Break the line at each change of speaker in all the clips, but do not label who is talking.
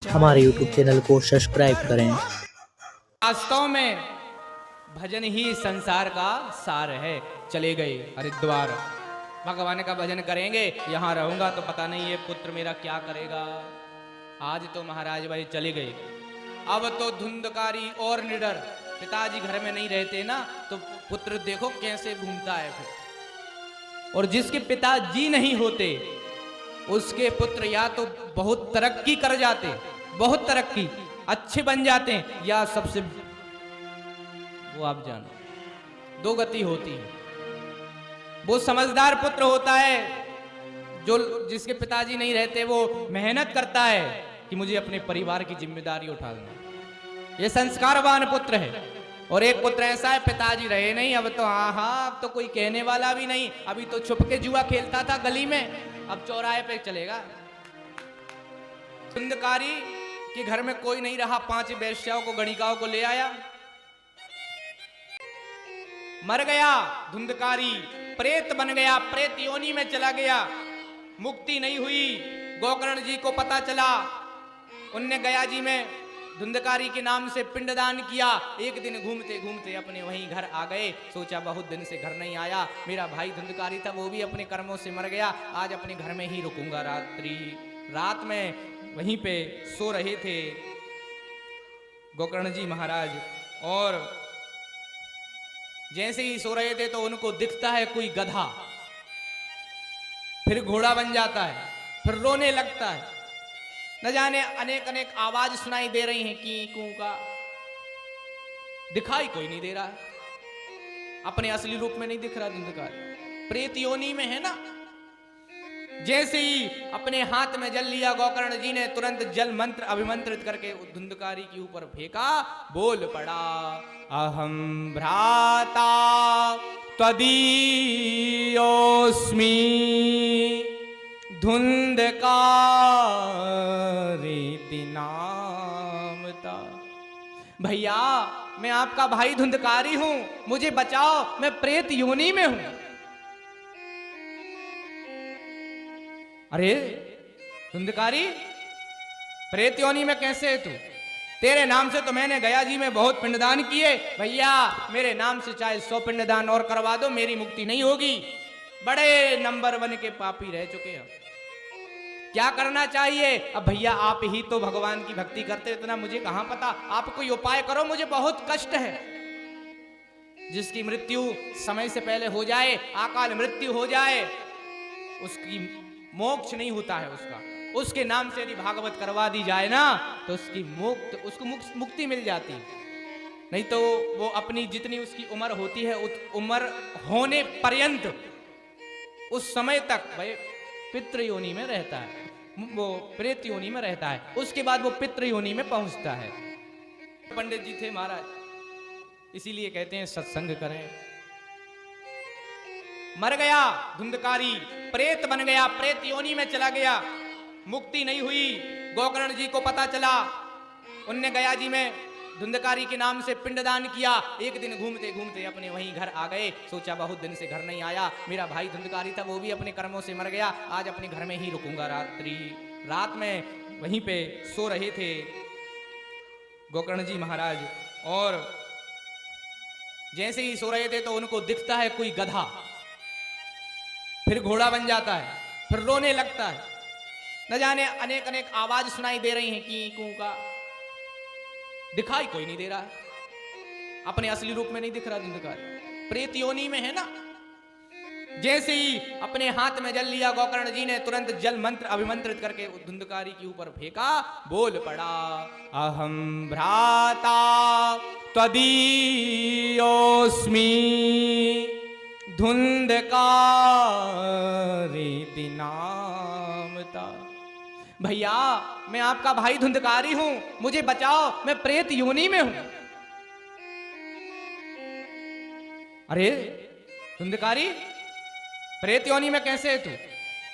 हमारे YouTube channel को subscribe करें।
वास्तव में भजन ही संसार का सार है। चले गए हरिद्वार, भगवान का भजन करेंगे, यहाँ रहूंगा तो पता नहीं ये पुत्र मेरा क्या करेगा। आज तो महाराज भाई चले गए। अब तो धुंधकारी और निडर, पिताजी घर में नहीं रहते ना तो पुत्र देखो कैसे घूमता है फिर। और जिसके पिताजी नहीं होते उसके पुत्र या तो बहुत तरक्की कर जाते, बहुत तरक्की अच्छे बन जाते हैं, या सबसे वो आप जानो दो गति होती है। वो समझदार पुत्र होता है जो जिसके पिताजी नहीं रहते, वो मेहनत करता है कि मुझे अपने परिवार की जिम्मेदारी उठाना। ये संस्कारवान पुत्र है। और एक पुत्र ऐसा है पिताजी रहे नहीं, अब तो अब तो कोई कहने वाला भी नहीं। अभी तो छुप के जुआ खेलता था गली में, अब चौराहे पे चलेगा। धुंधकारी के घर में कोई नहीं रहा, 5 वेश्याओं को गणिकाओं को ले आया। मर गया धुंधकारी, प्रेत बन गया, प्रेत योनि में चला गया, मुक्ति नहीं हुई। गोकर्ण जी को पता चला, उनने गया जी में धुंधकारी के नाम से पिंडदान किया। एक दिन घूमते घूमते अपने वहीं घर आ गए। सोचा बहुत दिन से घर नहीं आया, मेरा भाई धुंधकारी था वो भी अपने कर्मों से मर गया, आज अपने घर में ही रुकूंगा रात्रि। रात में वहीं पे सो रहे थे गोकर्ण जी महाराज, और जैसे ही सो रहे थे तो उनको दिखता है कोई गधा, फिर घोड़ा बन जाता है, फिर रोने लगता है। न जाने अनेक अनेक आवाज सुनाई दे रही हैं की कू का, दिखाई कोई नहीं दे रहा है, अपने असली रूप में नहीं दिख रहा धुंधकारी, प्रेत योनि में है ना। जैसे ही अपने हाथ में जल लिया गोकर्ण जी ने, तुरंत जल मंत्र अभिमंत्रित करके धुंधकारी के ऊपर फेंका। बोल पड़ा, अहम भ्राता त्वदीयोस्मि धुंधकारी नामता। भैया मैं आपका भाई धुंधकारी हूं, मुझे बचाओ, मैं प्रेत योनि में हूं। अरे धुंधकारी, प्रेत योनि में कैसे है तू? तेरे नाम से तो मैंने गया जी में बहुत पिंडदान किए। भैया मेरे नाम से चाहे 100 पिंडदान और करवा दो, मेरी मुक्ति नहीं होगी। बड़े नंबर 1 के पापी रह चुके हैं, क्या करना चाहिए? अब भैया आप ही तो भगवान की भक्ति करते, इतना मुझे कहां पता, आप कोई उपाय करो, मुझे बहुत कष्ट है। जिसकी मृत्यु समय से पहले हो जाए, अकाल मृत्यु हो जाए, उसकी मोक्ष नहीं होता है उसके नाम से यदि भागवत करवा दी जाए ना तो उसको मुक्ति मिल जाती है। नहीं तो वो अपनी जितनी उसकी उम्र होती है उस उम्र होने पर्यंत उस समय तक भाई पितृ योनि में रहता है, वो प्रेत योनि में रहता है, उसके बाद वो पितृ योनि में पहुंचता है। पंडित जी थे महाराज, इसीलिए कहते हैं सत्संग करें। मर गया धुंधकारी, प्रेत बन गया, प्रेत योनि में चला गया, मुक्ति नहीं हुई। गोकर्ण जी को पता चला, उनने गया जी में धुंधकारी के नाम से पिंडदान किया। एक दिन घूमते घूमते अपने वहीं घर आ गए। सोचा बहुत दिन से घर नहीं आया, मेरा भाई धुंधकारी था वो भी अपने कर्मों से मर गया, आज अपने घर में ही रुकूंगा रात्रि। रात में वहीं पे सो रहे थे गोकर्ण जी महाराज, और जैसे ही सो रहे थे तो उनको दिखता है कोई गधा, फिर घोड़ा बन जाता है, फिर रोने लगता है। न जाने अनेक अनेक आवाज सुनाई दे रही हैं की कू का, दिखाई कोई नहीं दे रहा है, अपने असली रूप में नहीं दिख रहा धुंधकारी, प्रेत योनि में है ना। जैसे ही अपने हाथ में जल लिया गोकर्ण जी ने, तुरंत जल मंत्र अभिमंत्रित करके धुंधकारी के ऊपर फेंका। बोल पड़ा, अहम भ्राता त्वदीयोस्मि धुंधकारी नामता। भैया मैं आपका भाई धुंधकारी हूं, मुझे बचाओ, मैं प्रेत योनि में हूं। अरे धुंधकारी, प्रेत योनि में कैसे है तू?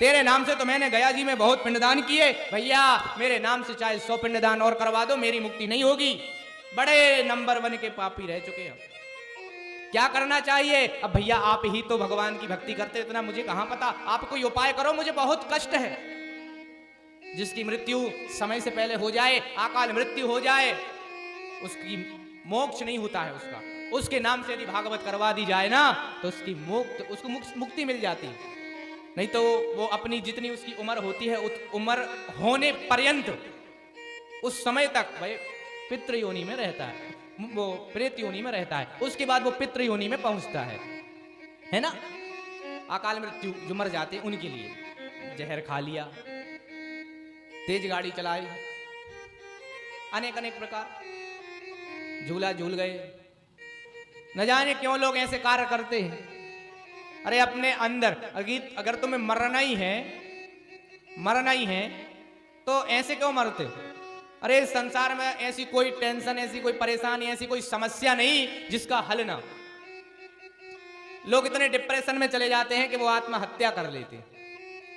तेरे नाम से तो मैंने गया जी में बहुत पिंडदान किए। भैया मेरे नाम से चाहे 100 पिंडदान और करवा दो, मेरी मुक्ति नहीं होगी। बड़े नंबर 1 के पापी रह चुके हैं, क्या करना चाहिए? अब भैया आप ही तो भगवान की भक्ति करते, इतना मुझे कहां पता, आप कोई उपाय करो, मुझे बहुत कष्ट है। जिसकी मृत्यु समय से पहले हो जाए, अकाल मृत्यु हो जाए, उसकी मोक्ष नहीं होता है उसका। उसके नाम से यदि भागवत करवा दी जाए ना तो उसको मुक्ति मिल जाती है। नहीं तो वो अपनी जितनी उसकी उम्र होती है उस उम्र होने पर्यंत उस समय तक भाई पितृ योनि में रहता है, वो प्रेत योनि में रहता है। उसके बाद वो पितृ योनि में पहुंचता है ना। अकाल मृत्यु जो मर जाते उनके लिए जहर खा लिया, तेज गाड़ी चलाई, अनेक अनेक प्रकार झूला झूल गए, न जाने क्यों लोग ऐसे कार्य करते हैं। अरे अपने अंदर अगर तुम्हें मरना ही है तो ऐसे क्यों मरते हो? अरे संसार में ऐसी कोई टेंशन, ऐसी कोई परेशानी, ऐसी कोई समस्या नहीं जिसका हल ना। लोग इतने डिप्रेशन में चले जाते हैं कि वो आत्महत्या कर लेते हैं।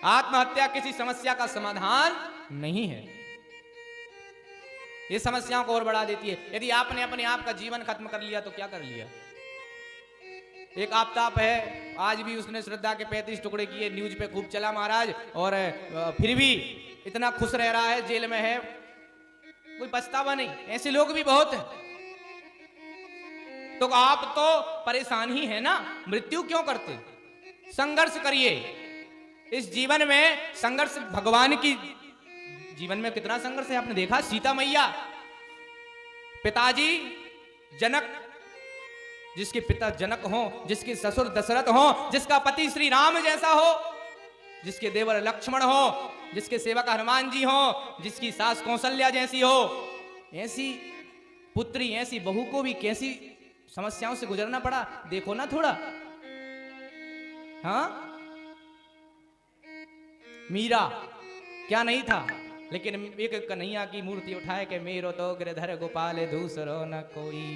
आत्महत्या किसी समस्या का समाधान नहीं है, ये समस्याओं को और बढ़ा देती है। यदि आपने अपने आप का जीवन खत्म कर लिया तो क्या कर लिया? एक आपताप है, आज भी उसने श्रद्धा के 35 टुकड़े किए, न्यूज पे खूब चला महाराज, और फिर भी इतना खुश रह रहा है, जेल में है, कोई पछतावा नहीं। ऐसे लोग भी बहुत हैं। तो आप तो परेशान ही है ना, मृत्यु क्यों करते? संघर्ष करिए इस जीवन में। संघर्ष भगवान की जीवन में कितना संघर्ष है आपने देखा। सीता मैया, पिताजी जनक, जिसके पिता जनक हो, जिसके ससुर दशरथ हो, जिसका पति श्री राम जैसा हो, जिसके देवर लक्ष्मण हो, जिसके सेवक हनुमान जी हो, जिसकी सास कौशल्या जैसी हो, ऐसी पुत्री, ऐसी बहू को भी कैसी समस्याओं से गुजरना पड़ा, देखो ना थोड़ा। हाँ, मीरा क्या नहीं था, लेकिन एक कन्हैया की मूर्ति उठाए के मेरो तो गिरधर गोपाल दूसरो न कोई।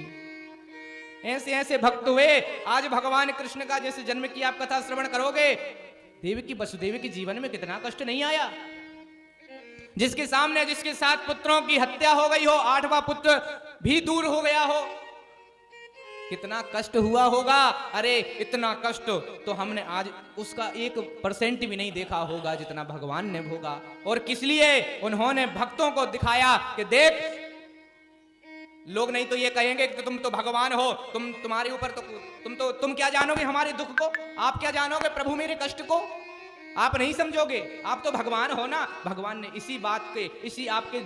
ऐसे ऐसे भक्त हुए। आज भगवान कृष्ण का जैसे जन्म की आप कथा श्रवण करोगे, देवकी वसुदेव के जीवन में कितना कष्ट नहीं आया। जिसके सामने, जिसके 7 पुत्रों की हत्या हो गई हो, 8वां पुत्र भी दूर हो गया हो, कितना कष्ट हुआ होगा। अरे इतना कष्ट तो हमने आज उसका 1% भी नहीं देखा होगा जितना भगवान ने भोगा। और किस लिए? उन्होंने भक्तों को दिखाया कि देख, लोग नहीं तो ये कहेंगे कि तुम तो भगवान हो, तुम्हारे ऊपर तो तुम क्या जानोगे हमारे दुख को, आप क्या जानोगे प्रभु मेरे कष्ट को, आप नहीं समझोगे, आप तो भगवान हो ना। भगवान ने इसी आपके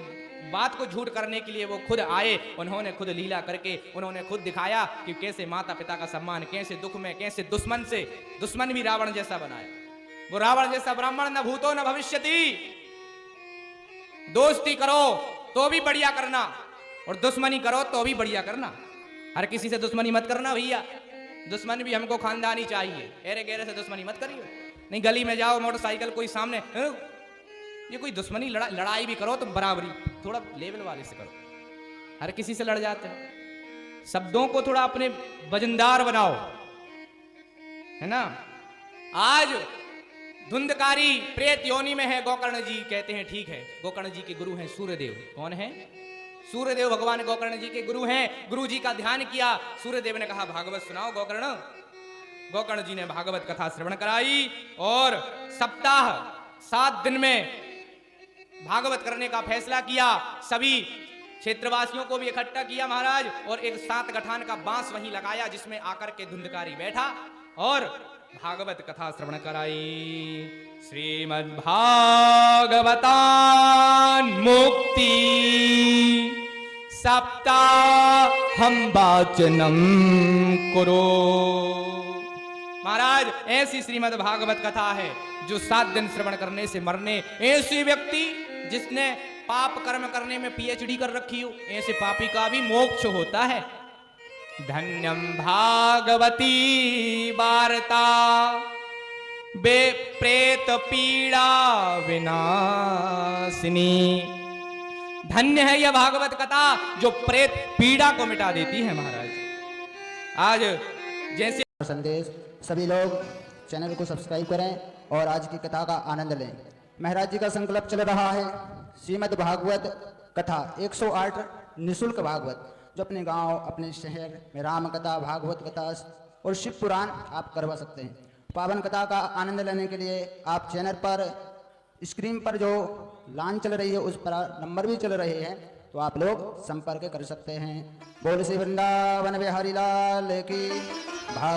बात को झूठ करने के लिए वो खुद आए, उन्होंने खुद लीला करके उन्होंने खुद दिखाया कि कैसे माता पिता का सम्मान, कैसे दुख में, कैसे दुश्मन भी रावण जैसा बनाया। वो रावण जैसा ब्राह्मण न भूतो न भविष्यति। दोस्ती करो तो भी बढ़िया करना, और दुश्मनी करो तो भी बढ़िया करना। हर किसी से दुश्मनी मत करना भैया, दुश्मन भी हमको खानदानी चाहिए। एरे गहरे से दुश्मनी मत करियो। नहीं, गली में जाओ, मोटरसाइकिल कोई सामने, ये कोई दुश्मनी लड़ाई भी करो तो बराबरी, थोड़ा लेवल वाले से करो। हर किसी से लड़ जाते हैं। शब्दों को थोड़ा अपने वजनदार बनाओ, है ना। आज धुंधकारी प्रेत योनि में है गोकर्ण जी, कहते हैं ठीक है। गोकर्ण जी के गुरु हैं सूर्यदेव। कौन है? सूर्यदेव भगवान गोकर्ण जी के गुरु हैं। गुरु जी का ध्यान किया, सूर्यदेव ने कहा भागवत सुनाओ गोकर्ण। गोकर्ण जी ने भागवत कथा श्रवण कराई और सप्ताह 7 दिन में भागवत करने का फैसला किया। सभी क्षेत्रवासियों को भी इकट्ठा किया महाराज, और एक 7 गठान का बांस वहीं लगाया जिसमें आकर के धुंधकारी बैठा और भागवत कथा श्रवण कराई। श्रीमद् भागवतान मुक्ति सप्ताहं वाचनम कुरु। महाराज ऐसी श्रीमद् भागवत कथा है जो 7 दिन श्रवण करने से मरने, ऐसे व्यक्ति जिसने पाप कर्म करने में PhD कर रखी हो, ऐसे पापी का भी मोक्ष होता है। धन्यम भागवती वार्ता बे प्रेत पीड़ा विनाशिनी। धन्य है यह भागवत कथा जो प्रेत पीड़ा को मिटा देती है महाराज। आज जैसे
संदेश, सभी लोग चैनल को सब्सक्राइब करें और आज की कथा का आनंद लें। महाराज जी का संकल्प चल रहा है श्रीमद् भागवत कथा 108 निःशुल्क भागवत, जो अपने गांव, अपने शहर में राम कथा, भागवत कथा और शिव पुराण आप करवा सकते हैं। पावन कथा का आनंद लेने के लिए आप चैनल पर स्क्रीन पर जो लाइन चल रही है, उस पर नंबर भी चल रहे हैं, तो आप लोग संपर्क कर सकते हैं। बोल श्री वृंदावन बिहारी लाल की। भाग